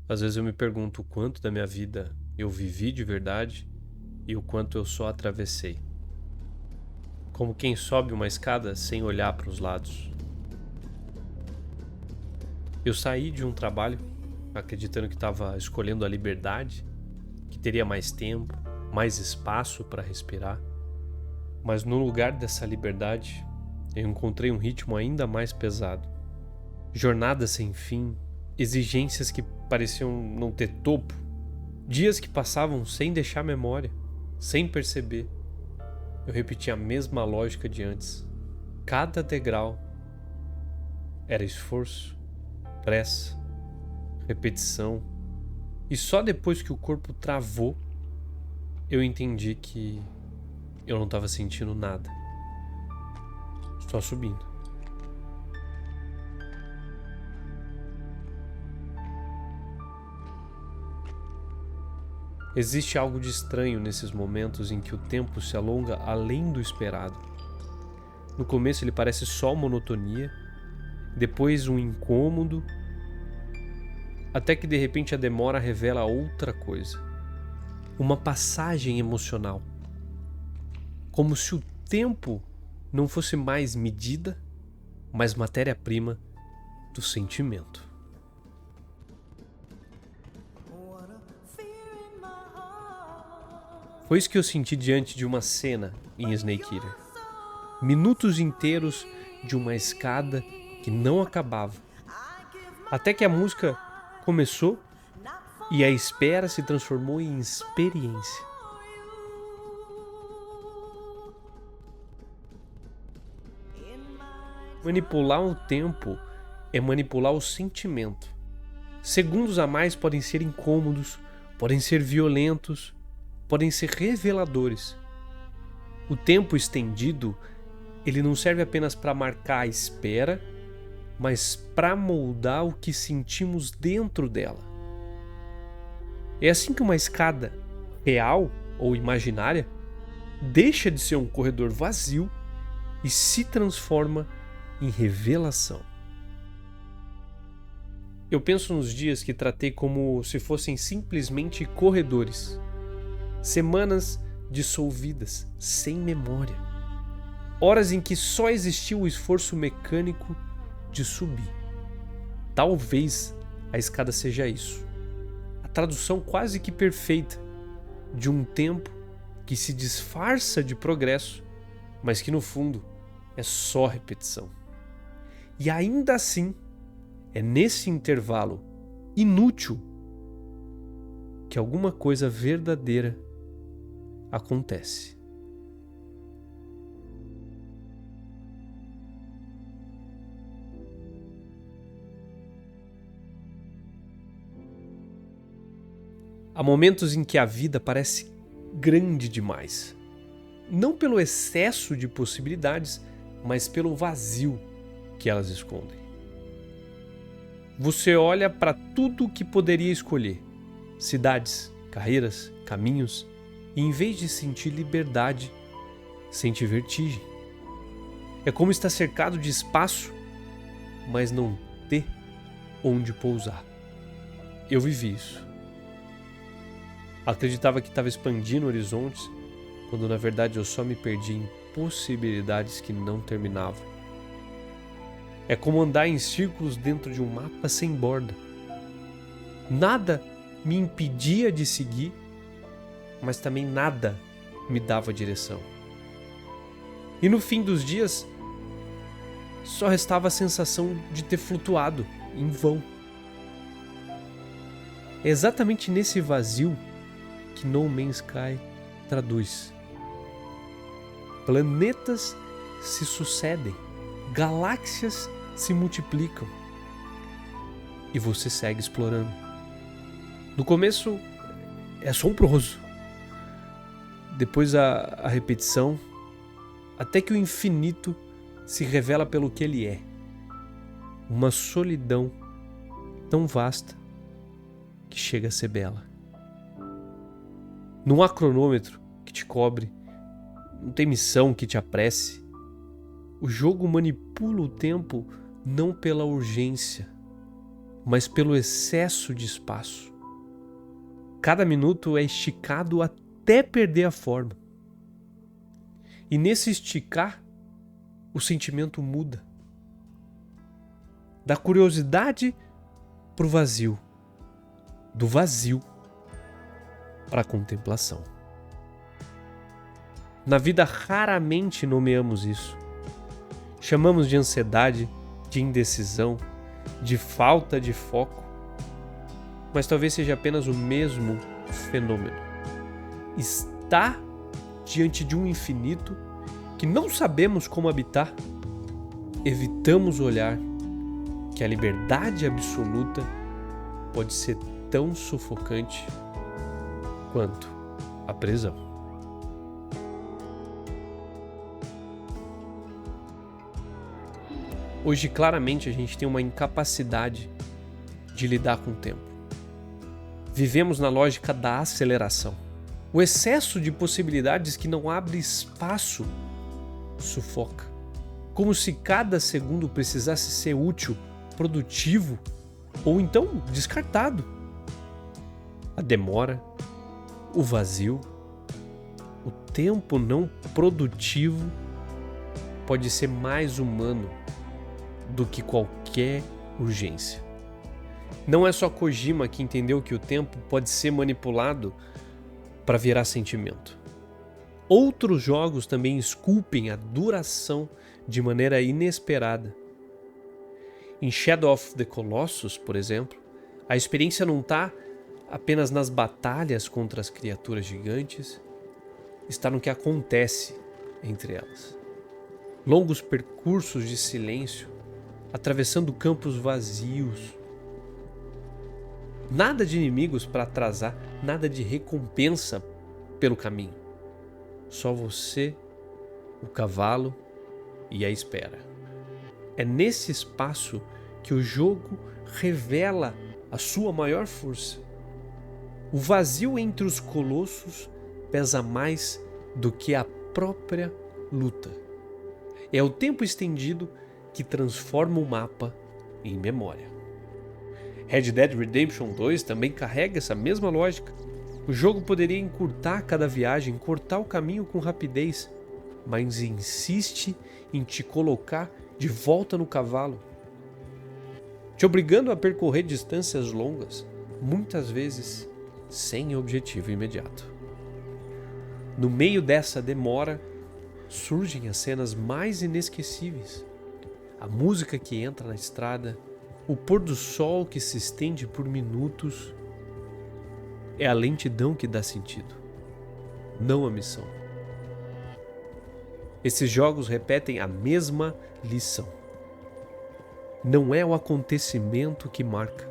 Às vezes eu me pergunto o quanto da minha vida eu vivi de verdade e o quanto eu só atravessei. Como quem sobe uma escada sem olhar para os lados. Eu saí de um trabalho acreditando que estava escolhendo a liberdade, que teria mais tempo, mais espaço para respirar, mas no lugar dessa liberdade eu encontrei um ritmo ainda mais pesado. Jornadas sem fim, exigências que pareciam não ter topo, dias que passavam sem deixar memória, sem perceber. Eu repetia a mesma lógica de antes. Cada degrau era esforço, pressa, repetição. E só depois que o corpo travou, eu entendi que eu não estava sentindo nada. Só subindo. Existe algo de estranho nesses momentos em que o tempo se alonga além do esperado. No começo ele parece só monotonia, depois um incômodo, até que de repente a demora revela outra coisa. Uma passagem emocional. Como se o tempo não fosse mais medida, mas matéria-prima do sentimento. Foi isso que eu senti diante de uma cena em Snake Eater. Minutos inteiros de uma escada que não acabava. Até que a música começou e a espera se transformou em experiência. Manipular o tempo é manipular o sentimento. Segundos a mais podem ser incômodos, podem ser violentos, podem ser reveladores. O tempo estendido, ele não serve apenas para marcar a espera, mas para moldar o que sentimos dentro dela. É assim que uma escada real ou imaginária deixa de ser um corredor vazio e se transforma em revelação. Eu penso nos dias que tratei como se fossem simplesmente corredores. Semanas dissolvidas, sem memória. Horas em que só existia o esforço mecânico de subir. Talvez a escada seja isso. A tradução quase que perfeita de um tempo que se disfarça de progresso, mas que no fundo é só repetição. E ainda assim, é nesse intervalo inútil que alguma coisa verdadeira acontece. Há momentos em que a vida parece grande demais. Não pelo excesso de possibilidades, mas pelo vazio que elas escondem. Você olha para tudo o que poderia escolher: cidades, carreiras, caminhos, e em vez de sentir liberdade, sente vertigem. É como estar cercado de espaço, mas não ter onde pousar. Eu vivi isso. Acreditava que estava expandindo horizontes, quando na verdade eu só me perdi em possibilidades que não terminavam. É como andar em círculos dentro de um mapa sem borda. Nada me impedia de seguir, mas também nada me dava direção. E no fim dos dias, só restava a sensação de ter flutuado em vão. É exatamente nesse vazio que No Man's Sky traduz. Planetas se sucedem, galáxias se multiplicam e você segue explorando. No começo é assombroso, depois a repetição, até que o infinito se revela pelo que ele é. Uma solidão tão vasta que chega a ser bela. Não há cronômetro que te cobre, não tem missão que te apresse. O jogo manipula o tempo não pela urgência, mas pelo excesso de espaço. Cada minuto é esticado até perder a forma. E nesse esticar, o sentimento muda. Da curiosidade para o vazio, do vazio para a contemplação. Na vida raramente nomeamos isso. Chamamos de ansiedade, de indecisão, de falta de foco, mas talvez seja apenas o mesmo fenômeno. Está diante de um infinito que não sabemos como habitar, evitamos olhar que a liberdade absoluta pode ser tão sufocante quanto a prisão. Hoje, claramente, a gente tem uma incapacidade de lidar com o tempo. Vivemos na lógica da aceleração. O excesso de possibilidades que não abre espaço sufoca. Como se cada segundo precisasse ser útil, produtivo ou então descartado. A demora, o vazio, o tempo não produtivo pode ser mais humano do que qualquer urgência. Não é só Kojima que entendeu que o tempo pode ser manipulado para virar sentimento. Outros jogos também esculpem a duração de maneira inesperada. Em Shadow of the Colossus, por exemplo, a experiência não está apenas nas batalhas contra as criaturas gigantes, está no que acontece entre elas. Longos percursos de silêncio, atravessando campos vazios. Nada de inimigos para atrasar, nada de recompensa pelo caminho. Só você, o cavalo e a espera. É nesse espaço que o jogo revela a sua maior força. O vazio entre os colossos pesa mais do que a própria luta. É o tempo estendido que transforma o mapa em memória. Red Dead Redemption 2 também carrega essa mesma lógica. O jogo poderia encurtar cada viagem, cortar o caminho com rapidez, mas insiste em te colocar de volta no cavalo, te obrigando a percorrer distâncias longas, muitas vezes sem objetivo imediato. No meio dessa demora, surgem as cenas mais inesquecíveis. A música que entra na estrada, o pôr do sol que se estende por minutos. É a lentidão que dá sentido, não a missão. Esses jogos repetem a mesma lição. Não é o acontecimento que marca,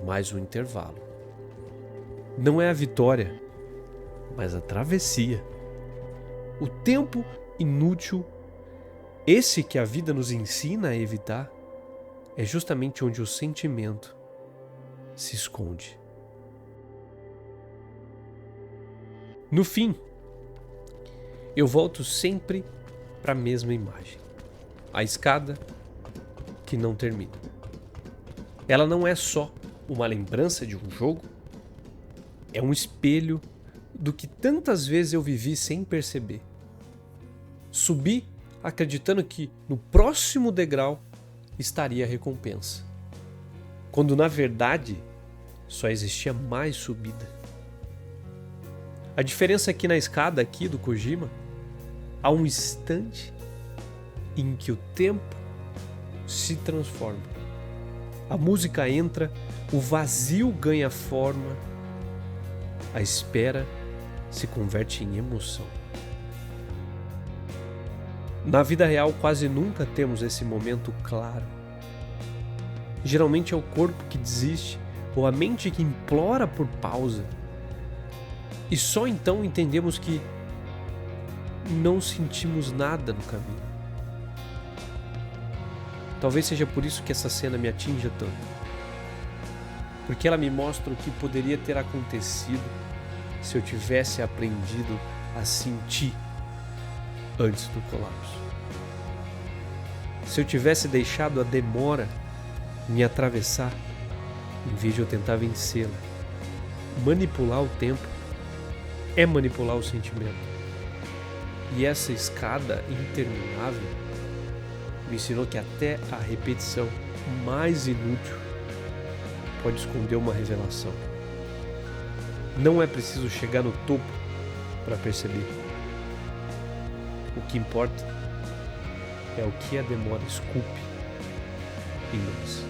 mas o intervalo. Não é a vitória, mas a travessia. O tempo inútil, esse que a vida nos ensina a evitar, é justamente onde o sentimento se esconde. No fim, eu volto sempre para a mesma imagem. A escada que não termina. Ela não é só uma lembrança de um jogo, é um espelho do que tantas vezes eu vivi sem perceber. Subi acreditando que no próximo degrau estaria a recompensa, quando na verdade só existia mais subida. A diferença é que na escada aqui do Kojima há um instante em que o tempo se transforma. A música entra, o vazio ganha forma, a espera se converte em emoção. Na vida real, quase nunca temos esse momento claro. Geralmente é o corpo que desiste ou a mente que implora por pausa. E só então entendemos que não sentimos nada no caminho. Talvez seja por isso que essa cena me atinja tanto. Porque ela me mostra o que poderia ter acontecido se eu tivesse aprendido a sentir antes do colapso. Se eu tivesse deixado a demora me atravessar em vez de eu tentar vencê-la. Manipular o tempo é manipular o sentimento. E essa escada interminável me ensinou que até a repetição mais inútil pode esconder uma revelação. Não é preciso chegar no topo para perceber. O que importa é o que a demora esculpe em nós.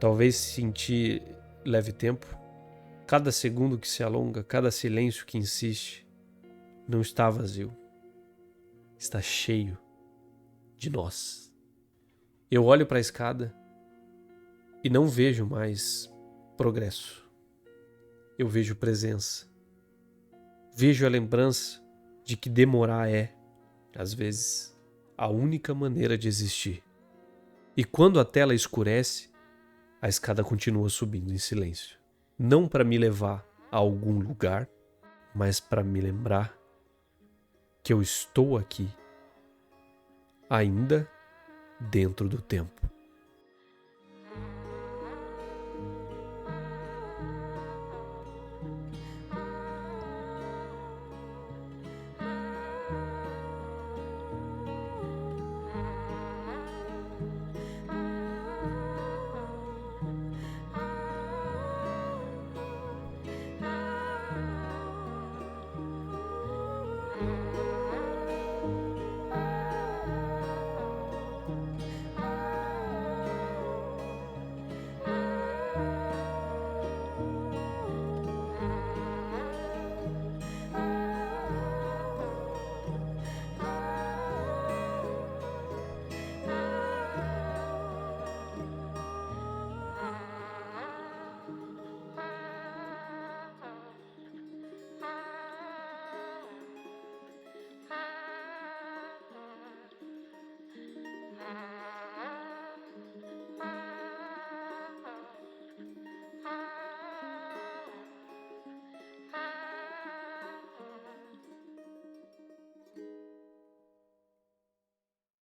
Talvez sentir leve tempo, cada segundo que se alonga, cada silêncio que insiste, não está vazio, está cheio de nós. Eu olho para a escada e não vejo mais progresso. Eu vejo presença. Vejo a lembrança de que demorar é, às vezes, a única maneira de existir. E quando a tela escurece, a escada continua subindo em silêncio. Não para me levar a algum lugar, mas para me lembrar que eu estou aqui, ainda dentro do tempo.